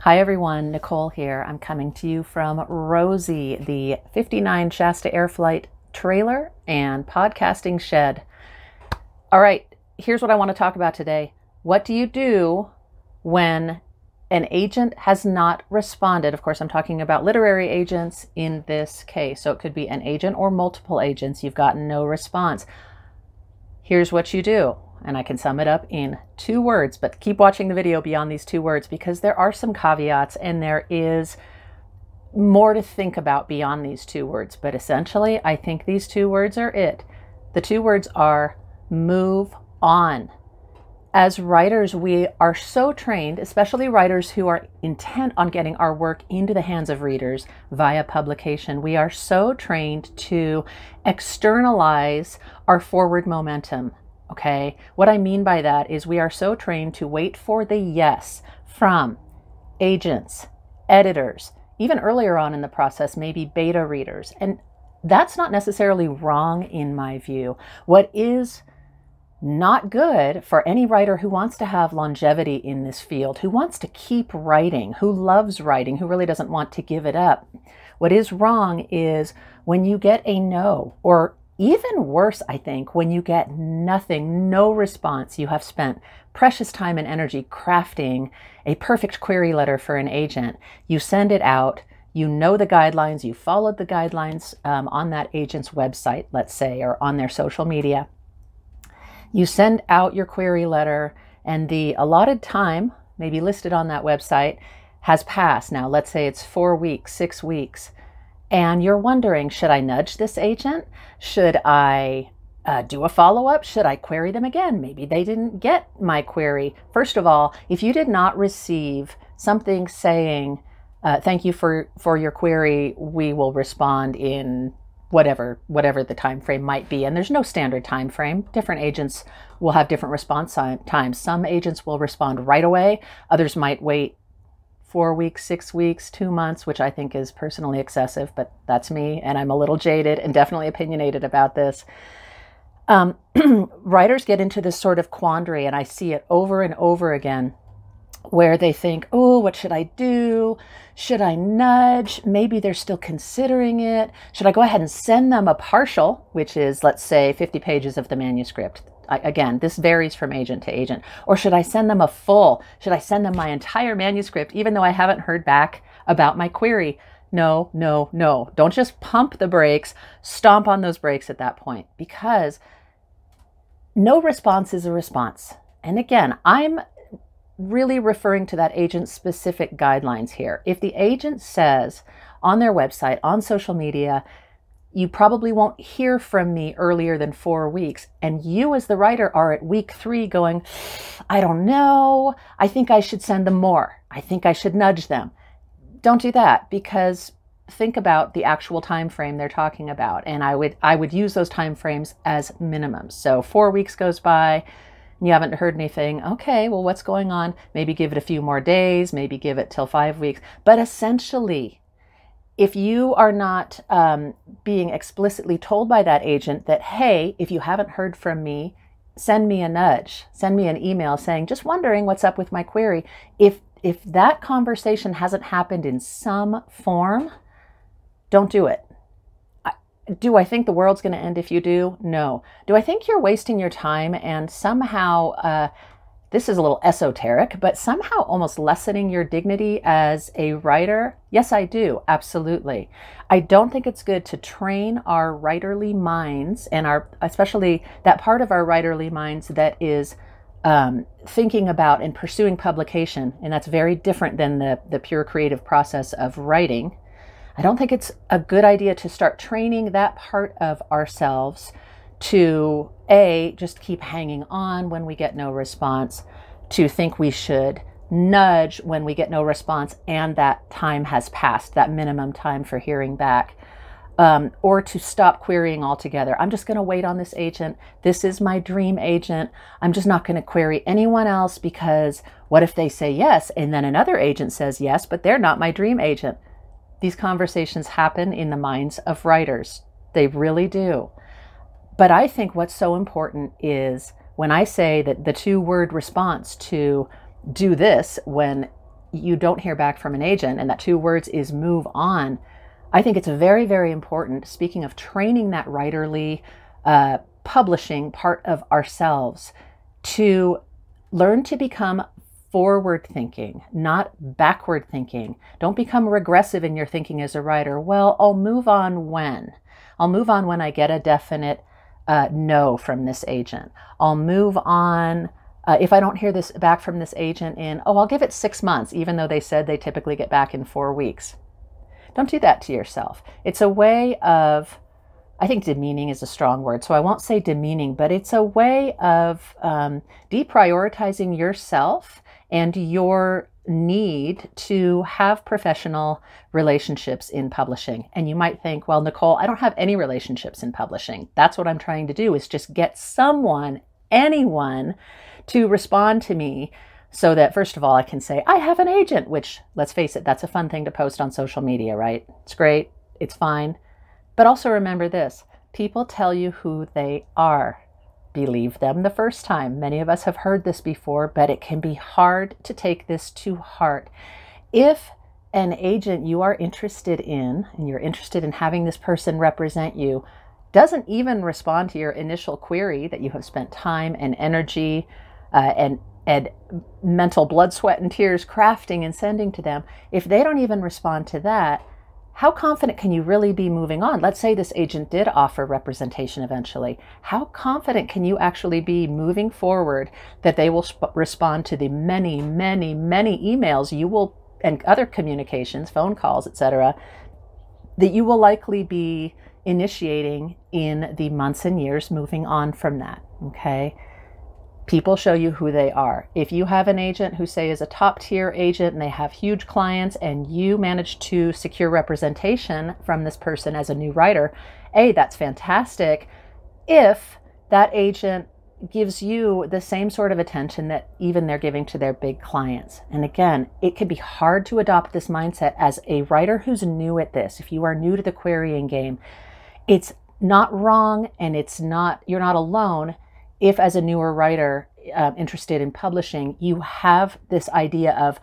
Hi everyone, Nicole here. I'm coming to you from Rosie, the 59 Shasta Air Flight trailer and podcasting shed. All right, here's what I want to talk about today. What do you do when an agent has not responded? Of course, I'm talking about literary agents in this case. So it could be an agent or multiple agents. You've gotten no response. Here's what you do. And I can sum it up in 2 words, but keep watching the video beyond these 2 words because there are some caveats and there is more to think about beyond these 2 words. But essentially, I think these 2 words are it. The 2 words are move on. As writers, we are so trained, especially writers who are intent on getting our work into the hands of readers via publication. We are so trained to externalize our forward momentum. Okay, what I mean by that is we are so trained to wait for the yes from agents, editors, even earlier on in the process, maybe beta readers. And that's not necessarily wrong in my view. What is not good for any writer who wants to have longevity in this field, who wants to keep writing, who loves writing, who really doesn't want to give it up. What is wrong is when you get a no, or even worse, I think, when you get nothing, no response. You have spent precious time and energy crafting a perfect query letter for an agent. You send it out, you know the guidelines, you followed the guidelines on that agent's website, let's say, or on their social media. You send out your query letter and the allotted time, maybe listed on that website, has passed. Now, let's say it's 4 weeks, 6 weeks. And you're wondering, should I nudge this agent? Should I do a follow-up? Should I query them again? Maybe they didn't get my query. First of all, if you did not receive something saying, thank you for your query, we will respond in whatever the time frame might be. And there's no standard time frame. Different agents will have different response times. Some agents will respond right away. Others might wait 4 weeks, 6 weeks, 2 months, which I think is personally excessive, but that's me, and I'm a little jaded and definitely opinionated about this. Writers get into this sort of quandary, and I see it over and over again, where they think, oh, what should I do? Should I nudge? Maybe they're still considering it. Should I go ahead and send them a partial, which is, let's say, 50 pages of the manuscript? Again, this varies from agent to agent. Or should I send them a full? Should I send them my entire manuscript, even though I haven't heard back about my query? No, no, no. Don't just pump the brakes. Stomp on those brakes at that point, because no response is a response. And again, I'm really referring to that agent's specific guidelines here. If the agent says on their website, on social media, you probably won't hear from me earlier than 4 weeks, and you as the writer are at week 3 going, I don't know, I think I should send them more. I think I should nudge them. Don't do that, because think about the actual time frame they're talking about. And I would use those time frames as minimums. So 4 weeks goes by, and you haven't heard anything. Okay, well, what's going on? Maybe give it a few more days, maybe give it till 5 weeks. But essentially, if you are not being explicitly told by that agent that, hey, if you haven't heard from me, send me a nudge, send me an email saying, just wondering what's up with my query. If that conversation hasn't happened in some form, don't do it. Do I think the world's going to end if you do? No. Do I think you're wasting your time and somehow, this is a little esoteric, but somehow almost lessening your dignity as a writer? Yes, I do. Absolutely. I don't think it's good to train our writerly minds, and especially that part of our writerly minds that is thinking about and pursuing publication. And that's very different than the pure creative process of writing. I don't think it's a good idea to start training that part of ourselves to just keep hanging on when we get no response, to think we should nudge when we get no response and that time has passed, that minimum time for hearing back, or to stop querying altogether. I'm just going to wait on this agent. This is my dream agent. I'm just not going to query anyone else, because what if they say yes and then another agent says yes, but they're not my dream agent? These conversations happen in the minds of writers. They really do. But I think what's so important is when I say that the 2-word response to do this when you don't hear back from an agent, and that 2 words is move on, I think it's very, very important, speaking of training that writerly publishing part of ourselves, to learn to become forward thinking, not backward thinking. Don't become regressive in your thinking as a writer. Well, I'll move on when. I'll move on when I get a definite no from this agent. I'll move on if I don't hear this back from this agent in, I'll give it 6 months, even though they said they typically get back in 4 weeks. Don't do that to yourself. It's a way of, I think demeaning is a strong word, so I won't say demeaning, but it's a way of deprioritizing yourself and your need to have professional relationships in publishing. And you might think, well, Nicole, I don't have any relationships in publishing. That's what I'm trying to do, is just get someone, anyone, to respond to me so that, first of all, I can say, I have an agent, which, let's face it, that's a fun thing to post on social media, right? It's great. It's fine. But also remember this, people tell you who they are. Believe them the first time. Many of us have heard this before, but it can be hard to take this to heart. If an agent you are interested in, and you're interested in having this person represent you, doesn't even respond to your initial query that you have spent time and energy and mental blood, sweat, and tears crafting and sending to them, if they don't even respond to that, how confident can you really be moving on? Let's say this agent did offer representation eventually. How confident can you actually be moving forward that they will respond to the many, many, many emails you will, and other communications, phone calls, etc., that you will likely be initiating in the months and years moving on from that, okay? People show you who they are. If you have an agent who, say, is a top tier agent and they have huge clients, and you manage to secure representation from this person as a new writer, that's fantastic. If that agent gives you the same sort of attention that even they're giving to their big clients. And again, it can be hard to adopt this mindset as a writer who's new at this. If you are new to the querying game, it's not wrong, and you're not alone. If as a newer writer interested in publishing, you have this idea of,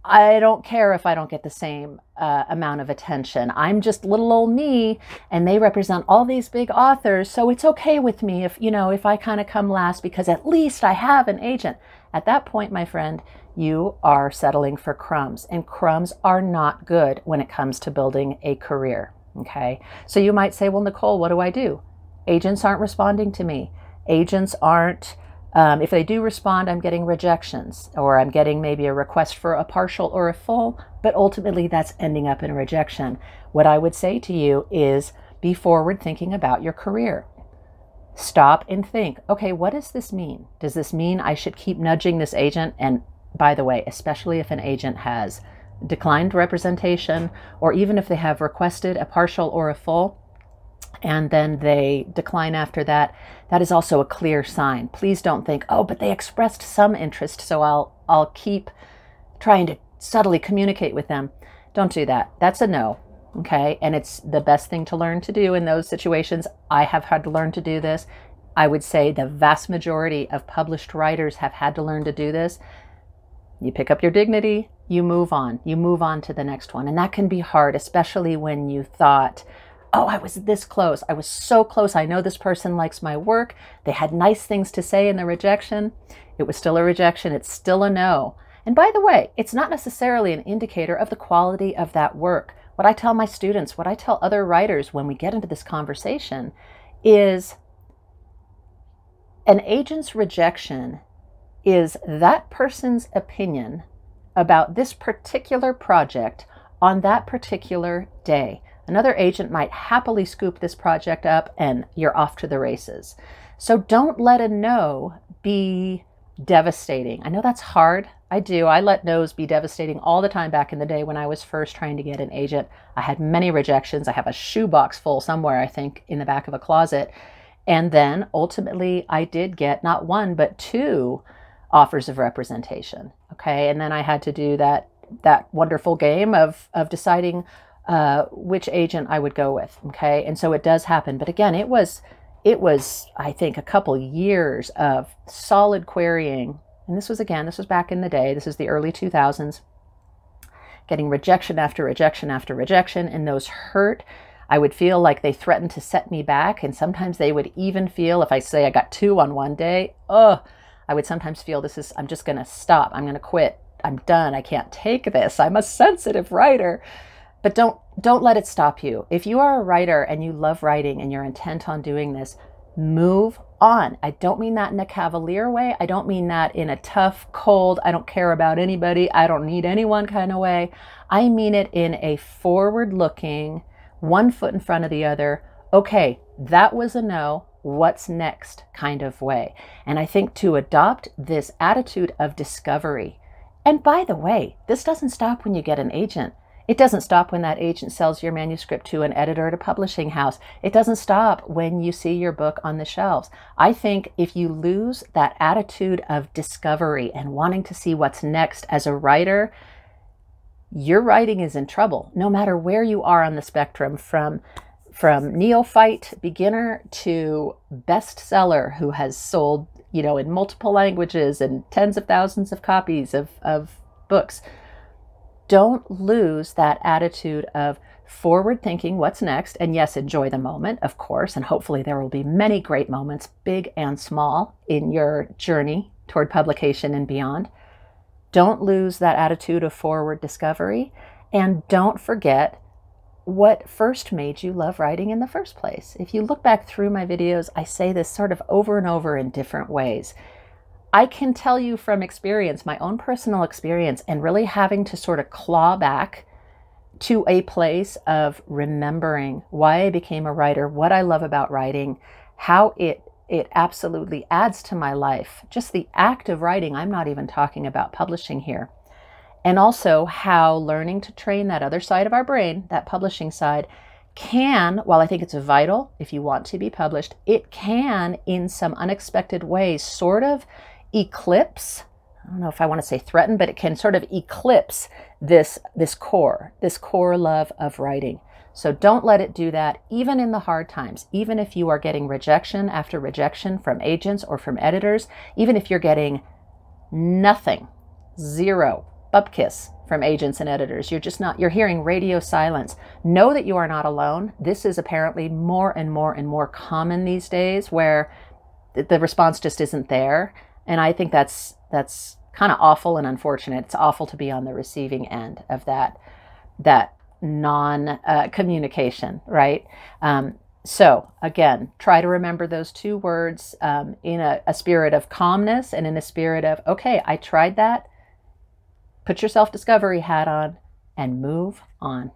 I don't care if I don't get the same amount of attention. I'm just little old me, and they represent all these big authors, so it's okay with me if I kind of come last, because at least I have an agent. At that point, my friend, you are settling for crumbs, and crumbs are not good when it comes to building a career, okay? So you might say, well, Nicole, what do I do? Agents aren't responding to me. Agents aren't, if they do respond, I'm getting rejections, or I'm getting maybe a request for a partial or a full, but ultimately that's ending up in a rejection. What I would say to you is be forward thinking about your career. Stop and think, okay, what does this mean? Does this mean I should keep nudging this agent? And by the way, especially if an agent has declined representation, or even if they have requested a partial or a full, and then they decline after that, that is also a clear sign. Please don't think, but they expressed some interest, so I'll keep trying to subtly communicate with them. Don't do that. That's a no, okay? And it's the best thing to learn to do in those situations. I have had to learn to do this. I would say the vast majority of published writers have had to learn to do this. You pick up your dignity, you move on. You move on to the next one. And that can be hard, especially when you thought, I was this close. I was so close. I know this person likes my work. They had nice things to say in the rejection. It was still a rejection. It's still a no. And by the way, it's not necessarily an indicator of the quality of that work. What I tell my students, what I tell other writers when we get into this conversation is an agent's rejection is that person's opinion about this particular project on that particular day. Another agent might happily scoop this project up and you're off to the races. So don't let a no be devastating. I know that's hard. I do. I let no's be devastating all the time back in the day when I was first trying to get an agent. I had many rejections. I have a shoebox full somewhere, I think, in the back of a closet. And then ultimately I did get not 1, but 2 offers of representation. Okay. And then I had to do that wonderful game of deciding which agent I would go with. Okay. And so it does happen. But again, it was, I think, a couple years of solid querying. And this was back in the day. This is the early 2000s. getting rejection after rejection after rejection, and those hurt. I would feel like they threatened to set me back, and sometimes they would even feel, if I say I got 2 on one day, I would sometimes feel I'm just going to stop. I'm going to quit. I'm done. I can't take this. I'm a sensitive writer. But don't let it stop you. If you are a writer and you love writing and you're intent on doing this, move on. I don't mean that in a cavalier way. I don't mean that in a tough, cold, I don't care about anybody, I don't need anyone kind of way. I mean it in a forward-looking, one foot in front of the other, okay, that was a no, what's next kind of way. And I think to adopt this attitude of discovery, and by the way, this doesn't stop when you get an agent. It doesn't stop when that agent sells your manuscript to an editor at a publishing house. It doesn't stop when you see your book on the shelves. I think if you lose that attitude of discovery and wanting to see what's next as a writer, your writing is in trouble, no matter where you are on the spectrum, from neophyte beginner to bestseller who has sold, in multiple languages and tens of thousands of copies of books. Don't lose that attitude of forward thinking, what's next? And yes, enjoy the moment, of course, and hopefully there will be many great moments, big and small, in your journey toward publication and beyond. Don't lose that attitude of forward discovery, and don't forget what first made you love writing in the first place. If you look back through my videos, I say this sort of over and over in different ways. I can tell you from experience, my own personal experience, and really having to sort of claw back to a place of remembering why I became a writer, what I love about writing, how it absolutely adds to my life. Just the act of writing, I'm not even talking about publishing here. And also how learning to train that other side of our brain, that publishing side, can, while I think it's vital if you want to be published, it can, in some unexpected ways, sort of eclipse, I don't know if I want to say threaten, but it can sort of eclipse this core love of writing. So don't let it do that, even in the hard times, even if you are getting rejection after rejection from agents or from editors, even if you're getting nothing, zero, bupkis from agents and editors. You're hearing radio silence. Know that you are not alone. This is apparently more and more and more common these days, where the response just isn't there. And I think that's kind of awful and unfortunate. It's awful to be on the receiving end of that non-communication, right? So again, try to remember those 2 words in a spirit of calmness and in a spirit of, okay, I tried that. Put your self-discovery hat on and move on.